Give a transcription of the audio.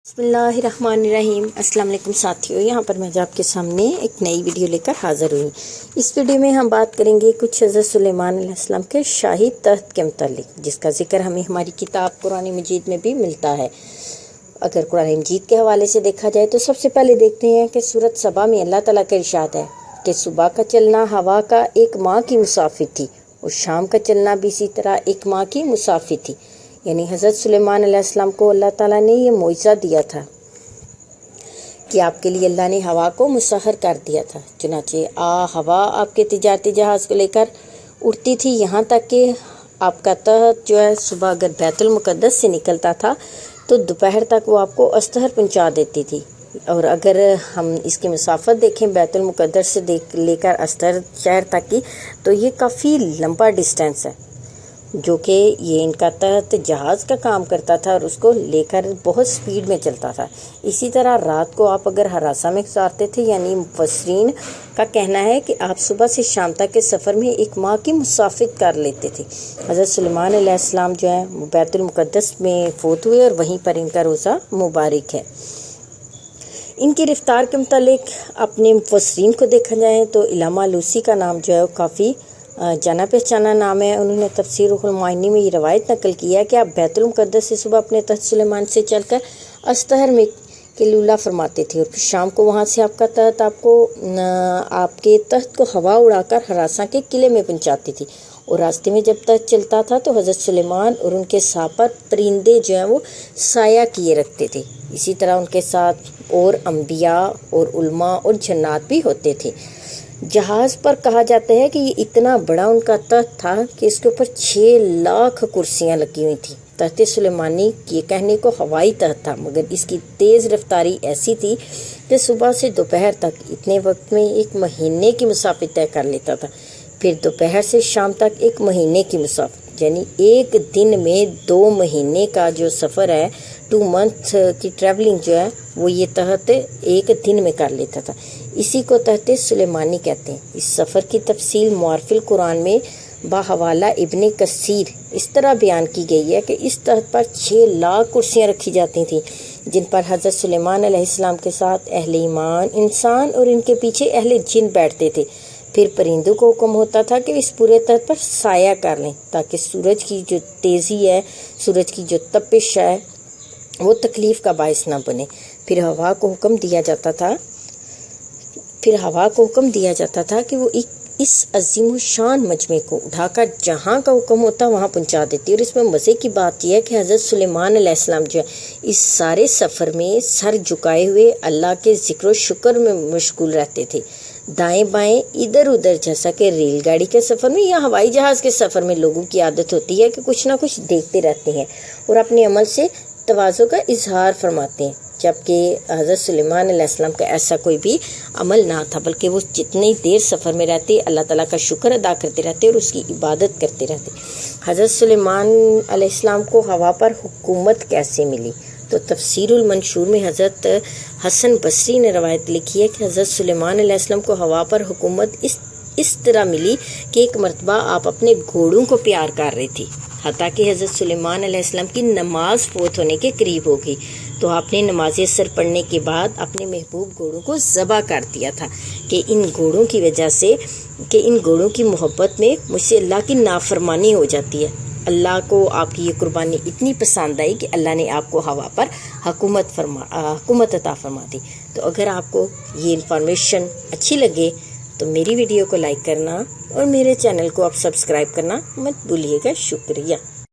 बिस्मिल्लाहिर्रहमानिर्रहीम। अस्सलाम वालेकुम साथियों, यहाँ पर मैं आप के सामने एक नई वीडियो लेकर हाज़िर हुई। इस वीडियो में हम बात करेंगे कुछ हज़रत सुलेमान अलैहिस्सलाम के शाही तख्त के मुतालिक, जिसका जिक्र हमें हमारी किताब कुरान मजीद में भी मिलता है। अगर कुरान मजीद के हवाले से देखा जाए तो सबसे पहले देखते हैं कि सूरत सबा में अल्लाह ताला का इरशाद है कि सुबह का चलना हवा का एक माह की मुसाफिर थी और शाम का चलना भी इसी तरह एक माह की मुसाफिर थी। यानी हज़रत सुलेमान अलैहिस्सलाम को अल्लाह ताला ने ये मोइज़ा दिया था कि आपके लिए अल्लाह ने हवा को मुसहर कर दिया था। चुनाचे हवा आपके तिजारती जहाज़ को लेकर उड़ती थी, यहाँ तक कि आपका तख्त जो है सुबह अगर बैतुल मुक़द्दस से निकलता था तो दोपहर तक वो आपको अस्तहर पहुँचा देती थी। और अगर हम इसकी मुसाफत देखें बैतुल मुक़द्दस से लेकर अस्तहर शहर तक की, तो ये काफ़ी लंबा डिस्टेंस है, जो कि ये इनका तख्त जहाज़ का काम करता था और उसको लेकर बहुत स्पीड में चलता था। इसी तरह रात को आप अगर हरासा में गुजारते थे, यानी मुफस्सिरीन का कहना है कि आप सुबह से शाम तक के सफ़र में एक माह की मुसाफिर कर लेते थे। हज़रत सुलेमान अलैहिस्सलाम जो है बैतुल मुक़द्दस में फ़ौत हुए और वहीं पर इनका रोज़ा मुबारक है। इनकी रफ्तार के मुतालिक अपने मुफस्सिरीन को देखा जाए तो इलामा आलूसी का नाम जो है वो काफ़ी जाना पहचाना नाम है। उन्होंने तफसीरुल मुआइनी में ये रवायत नकल किया है कि आप बैतुल मुक़द्दस से सुबह अपने तख्त सुलेमान से चलकर अस्तहर में किलूला फरमाते थे और फिर शाम को वहाँ से आपका तख्त आपके तख्त को हवा उड़ाकर हरासा के किले में पहुँचाती थी। और रास्ते में जब तख्त चलता था तो हज़रत सुलेमान और उनके साथ पर परिंदे जो हैं वो साया किए रखते थे। इसी तरह उनके साथ और अम्बिया और उलमा और जन्नात भी होते थे। जहाज़ पर कहा जाता है कि ये इतना बड़ा उनका तख्त था कि इसके ऊपर 6 लाख कुर्सियाँ लगी हुई थी। तख्त सुलेमानी ये कहने को हवाई तख्त था, मगर इसकी तेज़ रफ्तारी ऐसी थी कि सुबह से दोपहर तक इतने वक्त में एक महीने की मुसाफिर तय कर लेता था। फिर दोपहर से शाम तक एक महीने की मुसाफिर, यानी एक दिन में 2 महीने का जो सफ़र है, 2 मंथ की ट्रैवलिंग जो है वो ये तख्त एक दिन में कर लेता था। इसी को तख्त सुलेमानी कहते हैं। इस सफ़र की तफसील मुआरफिल कुरान में बाहवाला इब्ने कसीर इस तरह बयान की गई है कि इस तख्त पर 6 लाख कुर्सियाँ रखी जाती थीं, जिन पर हज़रत सुलेमान अलैहिस्सलाम के साथ अहले ईमान इंसान और इनके पीछे अहले जिन बैठते थे। फिर परिंदों को हुक्म होता था कि इस पूरे तख्त पर साया कर लें, ताकि सूरज की जो तेज़ी है, सूरज की जो तपिश है, वो तकलीफ़ का बायस ना बने। फिर हवा को हुक्म दिया जाता था कि वो इस अजीम शान मजमे को उठाकर जहाँ का हुक्म होता वहाँ पहुँचा देती। और इसमें मज़े की बात यह है कि हज़रत सुलेमान अलैहिस्सलाम जो है इस सारे सफ़र में सर झुकाए हुए अल्लाह के ज़िक्र शुक्र में मशगूल रहते थे। दाएं बाएं इधर उधर, जैसा कि रेलगाड़ी के सफ़र में या हवाई जहाज़ के सफ़र में लोगों की आदत होती है कि कुछ ना कुछ देखते रहते हैं और अपने अमल से तवाज़ो का इजहार फरमाते हैं, जबकि हज़रत सुलेमान अलैहिस्सलाम का ऐसा कोई भी अमल ना था, बल्कि वो जितनी देर सफ़र में रहते अल्लाह ताला का शुक्र अदा करते रहते और उसकी इबादत करते रहते। हज़रत सुलेमान अलैहिस्सलाम को हवा पर हुकूमत कैसे मिली, तो तफसीरुल मंशूर में हज़रत हसन बसरी ने रवायत लिखी है कि हज़रत सुलेमान अलैहिस्सलाम को हवा पर हुकूमत इस तरह मिली कि एक मरतबा आप अपने घोड़ों को प्यार कर रही थी, हत्ता कि हज़रत सुलेमान अलैहिस्सलाम की नमाज फौत होने के करीब हो गई, तो आपने नमाज असर पढ़ने के बाद अपने महबूब घोड़ों को ज़बा कर दिया था कि इन घोड़ों की वजह से कि इन घोड़ों की मोहब्बत में मुझसे अल्लाह की नाफरमानी हो जाती है। अल्लाह को आपकी ये कुर्बानी इतनी पसंद आई कि अल्लाह ने आपको हवा पर हुकूमत अता फरमा दी। तो अगर आपको ये इन्फॉर्मेशन अच्छी लगे तो मेरी वीडियो को लाइक करना और मेरे चैनल को आप सब्सक्राइब करना मत भूलिएगा। शुक्रिया।